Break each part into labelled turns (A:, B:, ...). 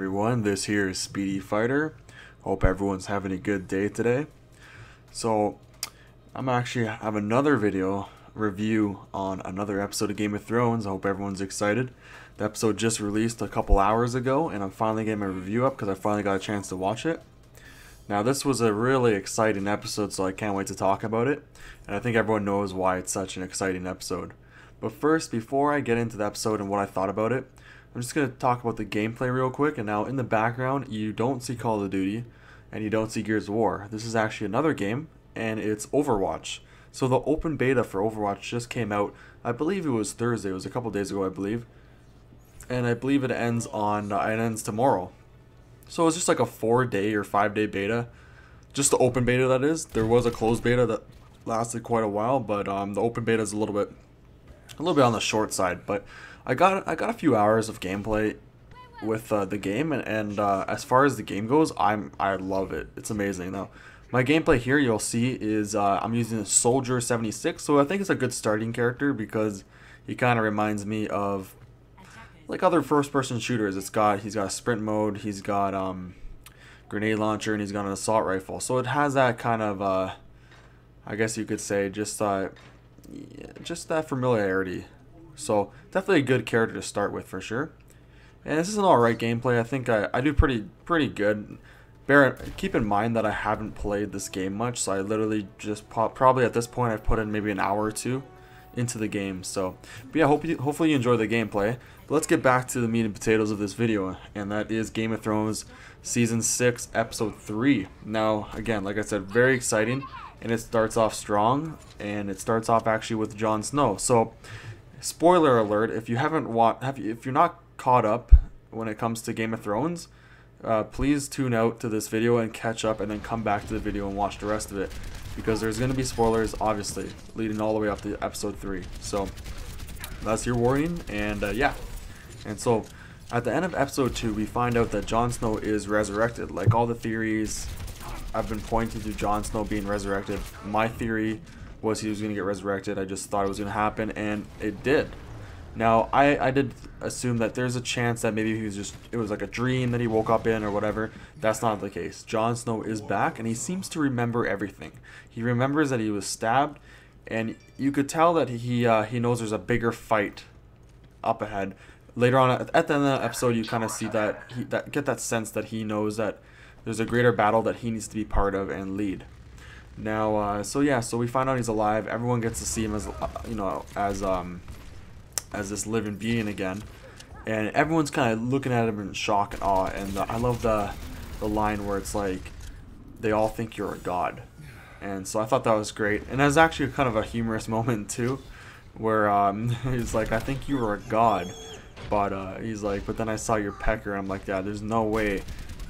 A: everyone, this here is Speedyfighter. Hope everyone's having a good day today. So, I'm actually have another video review on another episode of Game of Thrones. I hope everyone's excited. The episode just released a couple hours ago, and I'm finally getting my review up because I finally got a chance to watch it. Now, this was a really exciting episode, so I can't wait to talk about it. And I think everyone knows why it's such an exciting episode. But first, before I get into the episode and what I thought about it, I'm just going to talk about the gameplay real quick. And now in the background, you don't see Call of Duty and you don't see Gears of War. This is actually another game, and it's Overwatch. So the open beta for Overwatch just came out. I believe it was Thursday. It was a couple days ago, I believe. And I believe it ends tomorrow. So it's just like a 4-day or 5-day beta. Just the open beta, that is. There was a closed beta that lasted quite a while, but the open beta is a little bit on the short side. But I got a few hours of gameplay with the game, and as far as the game goes, I love it. It's amazing. Now, my gameplay here, you'll see, is I'm using a Soldier 76, so I think it's a good starting character because he kind of reminds me of like other first-person shooters. He's got a sprint mode, he's got grenade launcher, and he's got an assault rifle. So it has that kind of I guess you could say just that familiarity. So definitely a good character to start with for sure. And this is an alright gameplay. I think I do pretty good. Keep in mind that I haven't played this game much, so I literally just probably at this point I've put in maybe an hour or two into the game. So, but yeah, hopefully you enjoy the gameplay. But let's get back to the meat and potatoes of this video, and that is Game of Thrones Season 6, Episode 3. Now, again, like I said, very exciting, and it starts off strong, and it starts off actually with Jon Snow. So, spoiler alert: if you haven't if you're not caught up when it comes to Game of Thrones, please tune out to this video and catch up, and then come back to the video and watch the rest of it, because there's going to be spoilers, obviously, leading all the way up to Episode 3. So that's your warning, and yeah. And so at the end of Episode 2, we find out that Jon Snow is resurrected. Like all the theories I've been pointing to Jon Snow being resurrected, my theory was he was going to get resurrected. I just thought it was going to happen, and it did. Now, I did assume that there's a chance that maybe it was like a dream that he woke up in or whatever. That's not the case. Jon Snow is back, and he seems to remember everything. He remembers that he was stabbed, and you could tell that he knows there's a bigger fight up ahead. Later on, at the end of the episode, you kind of see get that sense that he knows that there's a greater battle that he needs to be part of and lead. Now, so we find out he's alive. Everyone gets to see him as this living being again, and everyone's kind of looking at him in shock and awe. And I love the line where it's like, they all think you're a god. And so I thought that was great, and that's actually kind of a humorous moment too, where he's like, I think you were a god, but he's like, but then I saw your pecker, and I'm like, yeah, there's no way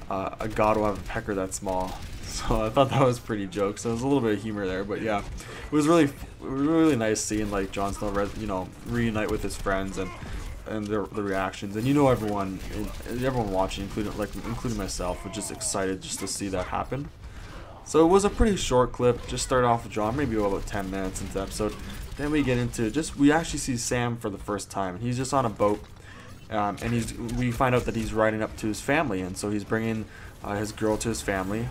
A: a god will have a pecker that small. So I thought that was pretty joke. So there's a little bit of humor there, but yeah, it was really nice seeing like Jon Snow, reunite with his friends and the reactions. And everyone watching, including myself, was just excited just to see that happen. So it was a pretty short clip. Just start off with Jon, maybe about 10 minutes into the episode. Then we get into we actually see Sam for the first time. He's just on a boat, and we find out that he's riding up to his family, and so he's bringing his girl to his family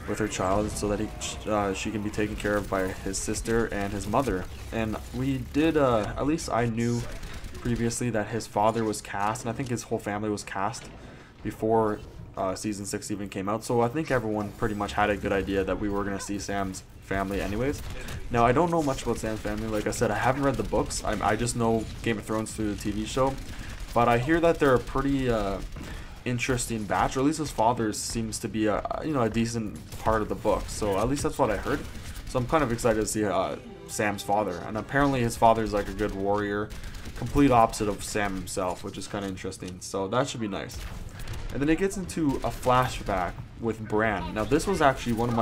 A: with her child, so that she can be taken care of by his sister and his mother. And we did, at least I knew previously, that his father was cast, and I think his whole family was cast before Season 6 even came out. So I think everyone pretty much had a good idea that we were going to see Sam's family anyways. Now, I don't know much about Sam's family. Like I said, I haven't read the books. I just know Game of Thrones through the TV show. But I hear that they're a pretty interesting batch, or at least his father seems to be a decent part of the book. So at least that's what I heard. So I'm kind of excited to see Sam's father, and apparently his father's like a good warrior, complete opposite of Sam himself, which is kind of interesting. So that should be nice. And then it gets into a flashback with Bran. Now this was actually one of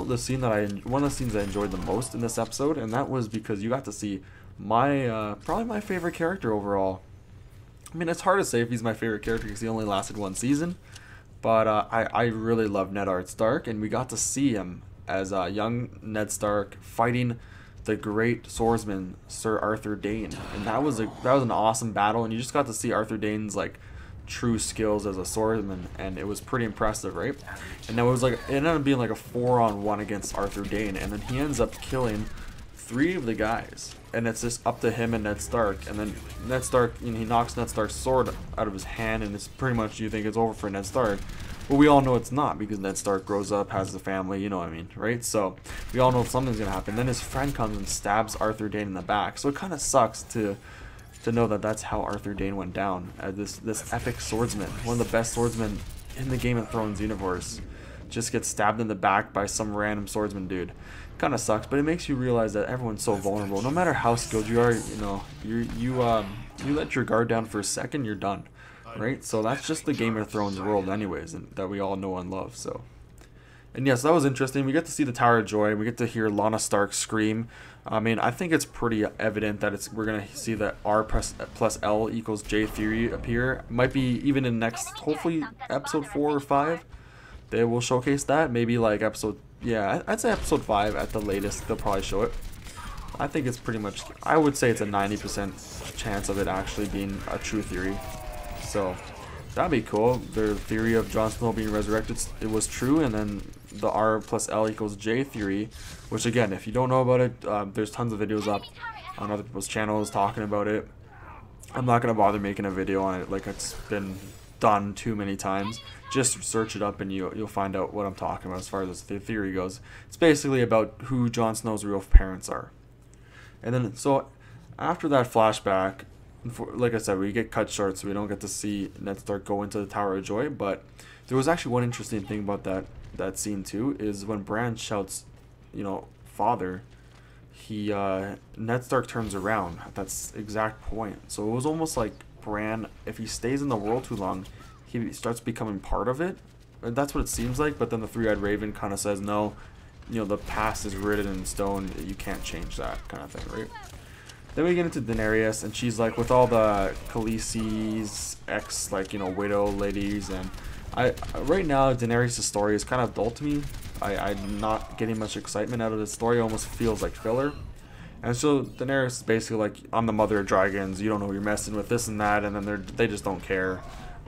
A: the scenes I enjoyed the most in this episode, and that was because you got to see probably my favorite character overall. I mean, it's hard to say if he's my favorite character because he only lasted one season, but I really love Ned Stark, and we got to see him as young Ned Stark fighting the great swordsman Sir Arthur Dayne, and that was an awesome battle. And you just got to see Arthur Dayne's like true skills as a swordsman, and it was pretty impressive, right? And then it ended up being like a 4-on-1 against Arthur Dayne, and then he ends up killing 3 of the guys, and it's just up to him and Ned Stark. And then Ned Stark, he knocks Ned Stark's sword out of his hand, and it's pretty much, you think it's over for Ned Stark. Well, we all know it's not, because Ned Stark grows up, has a family, you know what I mean, right? So we all know something's gonna happen. Then his friend comes and stabs Arthur Dayne in the back. So it kind of sucks to know that that's how Arthur Dayne went down, as this epic swordsman, one of the best swordsmen in the Game of Thrones universe, just gets stabbed in the back by some random swordsman dude. Kind of sucks, but it makes you realize that everyone's so vulnerable. No matter how skilled you are, you let your guard down for a second, you're done, right? So that's just the Game of Thrones world, anyways, and that we all know and love. So, and yes, that was interesting. We get to see the Tower of Joy. We get to hear Lyanna Stark scream. I mean, I think it's pretty evident that we're gonna see that R plus L equals J theory appear. Might be even in next, hopefully episode 4 or 5. They will showcase that. Maybe like episode, yeah, I'd say episode 5 at the latest. They'll probably show it. I think it's pretty much, I would say it's a 90% chance of it actually being a true theory. So that'd be cool. The theory of Jon Snow being resurrected, it was true, and then the R plus L equals J theory, which again, if you don't know about it, there's tons of videos up on other people's channels talking about it. I'm not gonna bother making a video on it, like it's been done too many times. Just search it up and you'll find out what I'm talking about as far as the theory goes. It's basically about who Jon Snow's real parents are. And then, so after that flashback, like I said, we get cut short, so we don't get to see Ned Stark go into the Tower of Joy. But there was actually one interesting thing about that scene too, is when Bran shouts, father, Ned Stark turns around at that exact point. So it was almost like Bran, if he stays in the world too long, he starts becoming part of it. And that's what it seems like. But then the Three-Eyed Raven kind of says, no, the past is written in stone, you can't change that, kind of thing, right? Then we get into Daenerys, and she's like with all the Khaleesi's ex, widow ladies, and right now Daenerys' story is kind of dull to me. I'm not getting much excitement out of the story. It almost feels like filler. And so Daenerys is basically like, I'm the mother of dragons, you don't know who you're messing with, this and that, and then they just don't care.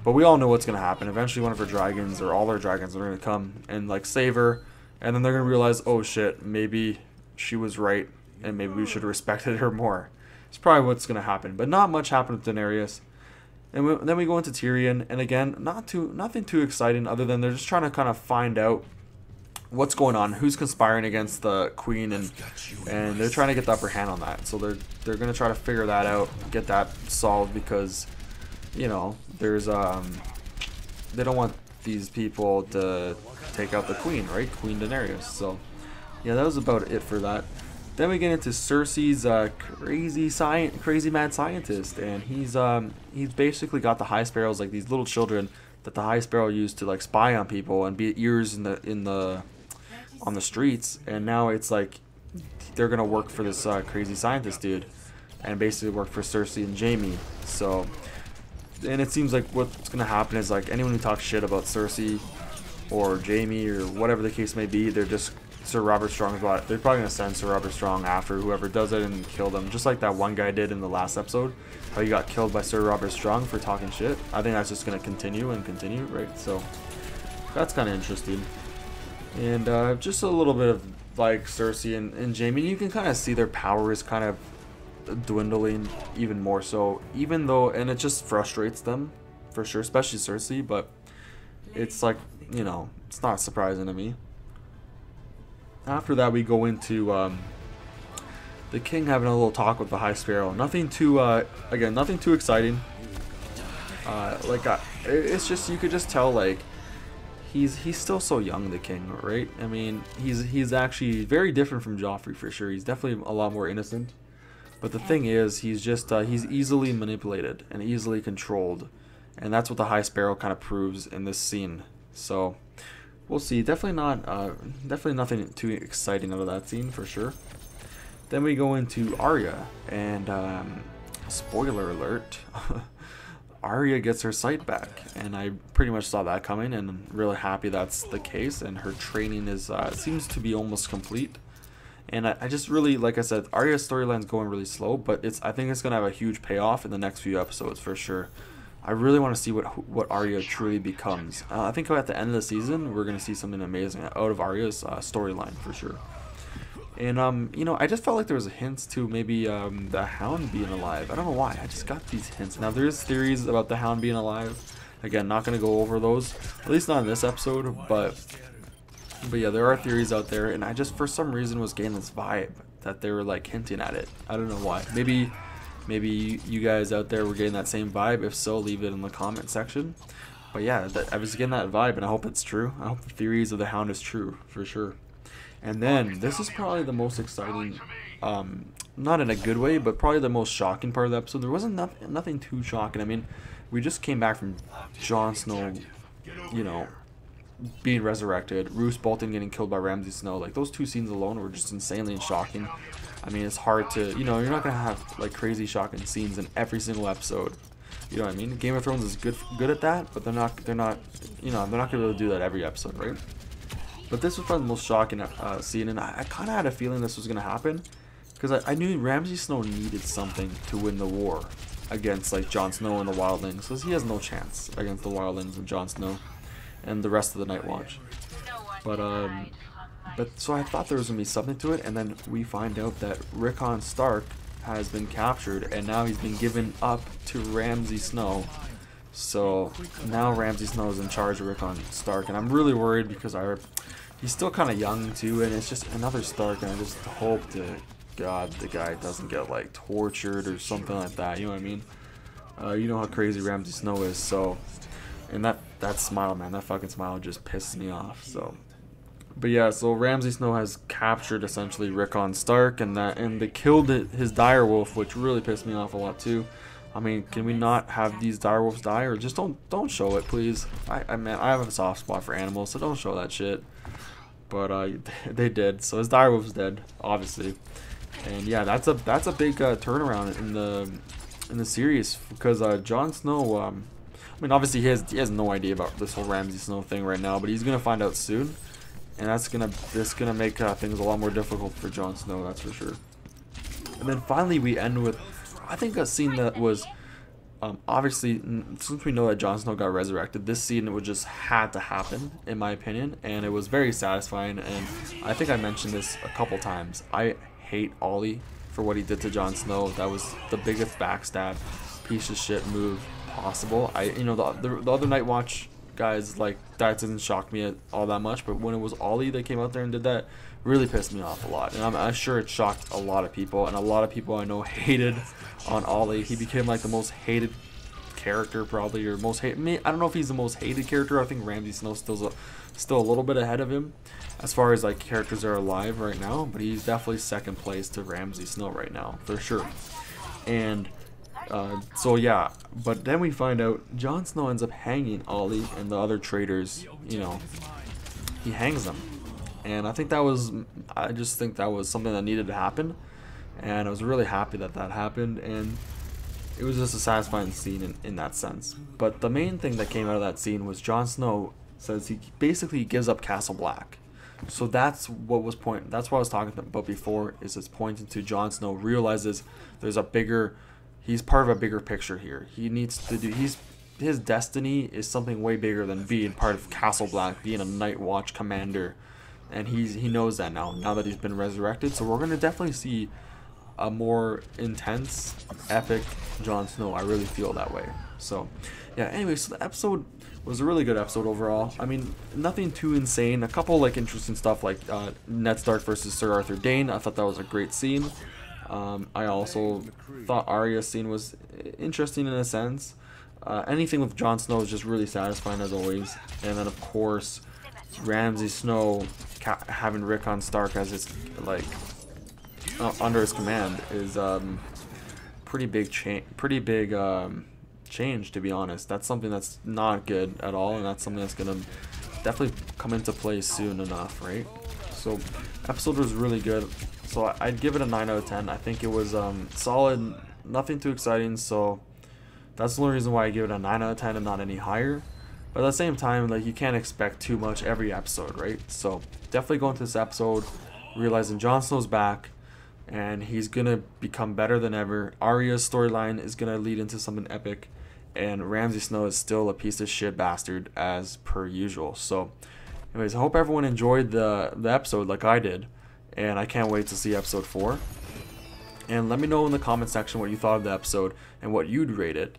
A: But we all know what's going to happen. Eventually one of her dragons, or all her dragons, are going to come and save her, and then they're going to realize, oh shit, maybe she was right, and maybe we should have respected her more. It's probably what's going to happen. But not much happened with Daenerys. And then we go into Tyrion, and again, nothing too exciting, other than they're just trying to kind of find out what's going on, who's conspiring against the queen, and they're trying to get the upper hand on that. So they're going to try to figure that out, get that solved, because there's they don't want these people to take out the queen, right? Queen Daenerys. So yeah, that was about it for that. Then we get into Cersei's crazy mad scientist, and he's basically got the High Sparrows, like these little children that the High Sparrow used to spy on people and be ears on the streets, and now it's like they're gonna work for this crazy scientist dude, and basically work for Cersei and Jaime. So, and it seems like what's gonna happen is anyone who talks shit about Cersei or Jaime or whatever the case may be, they're just Sir Robert Strong's bot. They're probably gonna send Sir Robert Strong after whoever does it and kill them, just like that one guy did in the last episode, how he got killed by Sir Robert Strong for talking shit. I think that's just gonna continue, right? So that's kind of interesting. And just a little bit of Cersei and Jaime, you can kind of see their power is kind of dwindling even more so, even though, and it just frustrates them for sure, especially Cersei, but it's it's not surprising to me. After that, we go into the king having a little talk with the High Sparrow. Nothing too exciting. It's just, you could just tell he's still so young, the king, right? I mean, he's actually very different from Joffrey for sure. He's definitely a lot more innocent. But the thing is, he's easily manipulated and easily controlled, and that's what the High Sparrow kind of proves in this scene. So we'll see. Definitely nothing too exciting out of that scene for sure. Then we go into Arya, and spoiler alert, Arya gets her sight back, and I pretty much saw that coming, and I'm really happy that's the case. And her training is seems to be almost complete. And I just really, like I said, Arya's storyline's going really slow, but I think it's gonna have a huge payoff in the next few episodes for sure. I really want to see what Arya truly becomes. I think at the end of the season, we're going to see something amazing out of Arya's storyline for sure. And you know, I just felt like there was hints to maybe the Hound being alive. I don't know why. I just got these hints. Now there's theories about the Hound being alive. Again, not going to go over those, at least not in this episode. But yeah, there are theories out there, and I just for some reason was getting this vibe that they were like hinting at it. I don't know why. Maybe you guys out there were getting that same vibe. If so, leave it in the comment section. But yeah, I was getting that vibe, and I hope it's true. I hope the theories of the Hound is true for sure. And then this is probably the most exciting, not in a good way, but probably the most shocking part of the episode. There wasn't nothing too shocking. I mean, we just came back from Jon Snow, you know, being resurrected, Roose Bolton getting killed by Ramsay Snow. Like, those two scenes alone were just insanely shocking. I mean, it's hard to, you know, you're not gonna have like crazy shocking scenes in every single episode. You know what I mean? Game of Thrones is good at that, but they're not, you know, they're not gonna be able to do that every episode, right? But this was probably the most shocking scene, and I kind of had a feeling this was gonna happen, because I knew Ramsay Snow needed something to win the war against like Jon Snow and the Wildlings, because he has no chance against the Wildlings and Jon Snow and the rest of the Night Watch. But so I thought there was gonna be something to it, and then we find out that Rickon Stark has been captured, and now he's been given up to Ramsay Snow. So now Ramsay Snow is in charge of Rickon Stark, and I'm really worried because he's still kind of young too, and it's just another Stark, and I just hope to God the guy doesn't get like tortured or something like that. You know what I mean? You know how crazy Ramsay Snow is. So, and that smile, man, that fucking smile just pisses me off. So, but yeah, so Ramsay Snow has captured essentially Rickon Stark, and they killed his direwolf, which really pissed me off a lot too. I mean, can we not have these direwolves die, or just don't show it, please? Man, I have a soft spot for animals, so don't show that shit. But they did. So his direwolf's dead, obviously. And yeah, that's a big turnaround in the series, because Jon Snow. I mean, obviously he has no idea about this whole Ramsay Snow thing right now, but he's gonna find out soon, and this gonna make things a lot more difficult for Jon Snow. That's for sure. And then finally we end with, I think, a scene that was obviously, since we know that Jon Snow got resurrected, this scene would just had to happen, in my opinion, and it was very satisfying. And I think I mentioned this a couple times. I hate Ollie for what he did to Jon Snow. That was the biggest backstab piece of shit move possible. You know, the other Night Watch guys, like, that didn't shock me all that much, but when it was Ollie that came out there and did that, really pissed me off a lot. And I'm sure it shocked a lot of people, and a lot of people I know hated on Ollie. He became like the most hated character, probably, or most hate. I don't know if he's the most hated character. I think Ramsay Snow's still a little bit ahead of him as far as like characters that are alive right now, but he's definitely second place to Ramsay Snow right now for sure. And so yeah, but then we find out Jon Snow ends up hanging Ollie and the other traitors. You know, he hangs them, and I just think that was something that needed to happen, and I was really happy that happened, and it was just a satisfying scene in that sense. But the main thing that came out of that scene was Jon Snow says he basically gives up Castle Black. So that's what I was talking about before, is it's pointing to Jon Snow realizes there's he's part of a bigger picture here. He needs to his destiny is something way bigger than being part of Castle Black, being a Night Watch commander. And he knows that now that he's been resurrected. So we're going to definitely see a more intense, epic Jon Snow. I really feel that way. So yeah, anyway, so the episode was a really good episode overall. I mean, nothing too insane. A couple like interesting stuff, like Ned Stark versus Sir Arthur Dayne. I thought that was a great scene. I also thought Arya's scene was interesting in a sense. Anything with Jon Snow is just really satisfying as always. And then of course, Ramsay Snow having Rickon Stark as his under his command is pretty big change, to be honest. That's something that's not good at all, and that's something that's gonna definitely come into play soon enough, right? So episode was really good, so I'd give it a 9 out of 10. I think it was solid, nothing too exciting, so that's the only reason why I give it a 9 out of 10 and not any higher. But at the same time, like, you can't expect too much every episode, right? So definitely go into this episode realizing Jon Snow's back, and he's gonna become better than ever. Arya's storyline is gonna lead into something epic, and Ramsay Snow is still a piece of shit bastard as per usual. So anyways, I hope everyone enjoyed the episode like I did, and I can't wait to see episode 4. And let me know in the comment section what you thought of the episode and what you'd rate it.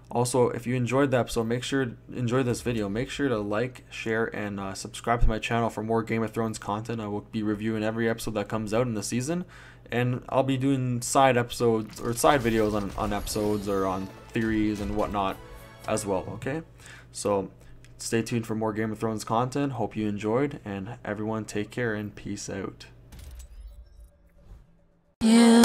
A: Also, if you enjoyed the episode, enjoy this video, make sure to like, share, and subscribe to my channel for more Game of Thrones content. I will be reviewing every episode that comes out in the season, and I'll be doing side episodes or side videos on episodes or on theories and whatnot as well, okay? So stay tuned for more Game of Thrones content. Hope you enjoyed, and everyone take care and peace out. Yeah.